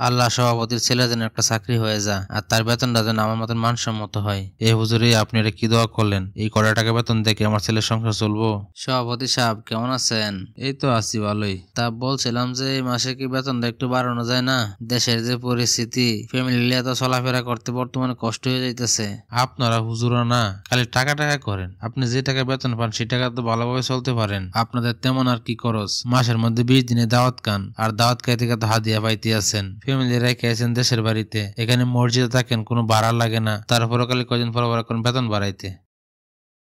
আল্লাহ সভাপতির ছেলে যেন একটা চাকরি হয়ে যা, আর তার বেতনটা যেন আমার মতন মানসম্মত হয়। হুজুরে আপনি এটা কি দোয়া করলেন? এই কটা টাকা বেতন দেখে আমার ছেলের সংসার চলবো? সভাপতি সাহেব কেমন আছেন? এই তো আছি ভালোই। তা বলছিলাম যে এই মাসে কি বেতনটা একটু বাড়ানো যায় না? দেশের যে পরিস্থিতি, ফ্যামিলি নিয়ে তো চলাফেরা করতে বর্তমানে কষ্ট হয়ে যাইতেছে। আপনারা হুজুরা না খালি টাকা টাকা করেন, আপনি যে টাকা বেতন পান সেই টাকা তো ভালোভাবে চলতে পারেন। আপনাদের তেমন আর কি খরচ, মাসের মধ্যে 20 দিনে দাওয়াত খান, আর দাওয়াত খাইতে তো হাদিয়া পাইতে আছেন, ফ্যামিলি রেখে আছেন দেশের বাড়িতে, এখানে মসজিদে থাকেন, কোনো ভাড়া লাগে না, তারপরে খালি কয়দিন পর কোন বেতন বাড়াইতে।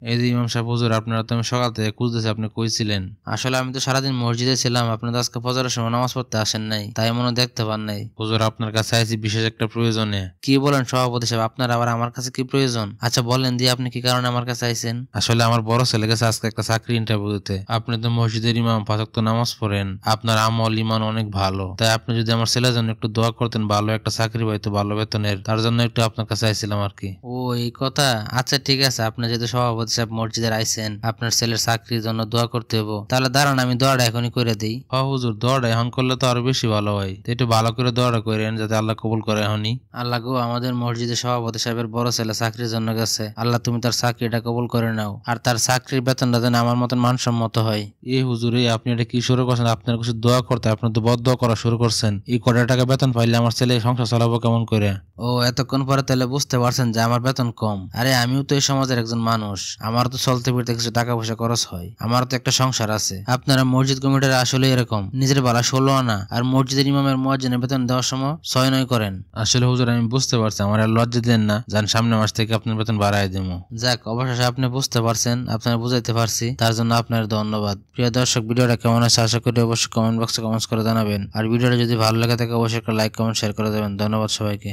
এই যে ইমাম সাহেব হুজুর, আপনারা তো আমি সকাল থেকে খুঁজতেছি, আপনি কইছিলেন। আসলে আমি তো সারাদিন মসজিদে ছিলাম, আপনি তো আজকে ফজরের সময় নামাজ পড়তে আসেন নাই, তাই মনে দেখতে পান নাই। হুজুর আপনার কাছে আইছি বিশেষ একটা প্রয়োজনে। কি বলেন সভাপতি সাহেব, আপনার আবার আমার কাছে কি প্রয়োজন? আচ্ছা বলেন দিয়ে আপনি কি কারণে আমার কাছে আইছেন? আসলে আমার বড় ছেলে গেছে আজকে একটা চাকরি ইন্টারভিউ দিতে। আপনি তো মসজিদের ইমাম, 5 ওয়াক্ত নামাজ পড়েন, আপনার আমল ইমান অনেক ভালো, তাই আপনি যদি আমার ছেলের জন্য একটু দোয়া করতেন, ভালো একটা চাকরি পাইতো ভালো বেতনের, তার জন্য একটু আপনার কাছে আইছিলাম আর কি। ও এই কথা, আচ্ছা ঠিক আছে, আপনি যেহেতু সভাপতি সাহেব মসজিদের আইছেন, আপনার ছেলের চাকরির জন্য দোয়া করতে হবো, তাহলে দাঁড়ান আমি দোয়াটা এখনই করে দিই। হুজুর দোয়াটা এখন করলে তো আরো বেশি ভালো হয়, একটু ভালো করে দোয়াটা করেন যাতে আল্লাহ কবুল করে এখনই। আল্লাহ গো, আমাদের মসজিদের সভাপতি সাহেবের বড় ছেলে চাকরির জন্য গেছে, আল্লাহ তুমি তার চাকরিটা কবুল করে নাও, আর তার চাকরির বেতনটা যেন আমার মতন মানসম্মত হয়। হুজুর আপনি এটা কি শুরু করছেন? আপনার কিছু দোয়া করতে আপনি তো বদ দোয়া করা শুরু করছেন। এই কটা টাকা বেতন পাইলে আমার ছেলে সংসার চালাবো কেমন করে? ও এতক্ষণ পরে তাহলে বুঝতে পারছেন যে আমার বেতন কম। আরে আমিও তো এই সমাজের একজন মানুষ, আমার তো চলতে ফিরতে কিছু টাকা পয়সা খরচ হয়, আমারও তো একটা সংসার আছে। আপনারা মসজিদ কমিটির আসলে এরকম, নিজের বেলা 16 আনা আর মসজিদের ইমামের মুয়াজ্জিনের বেতন দেওয়ার সময় 6-9 করেন। আসলে হুজুর আমি বুঝতে পারছি, আমার আর লজ্জা দেন না, যান সামনের মাস থেকে আপনার বেতন বাড়াই দেবো। যাক, অবশেষে আপনি বুঝতে পারছেন, আপনার বুঝাইতে পারছি, তার জন্য আপনার ধন্যবাদ। প্রিয় দর্শক, ভিডিওটা কেমন আছে আশা করি অবশ্যই কমেন্ট বক্সে কমেন্টস করে জানাবেন, আর ভিডিওটা যদি ভালো লাগে থাকে অবশ্যই একটা লাইক কমেন্ট শেয়ার করে দেবেন। ধন্যবাদ সবাইকে।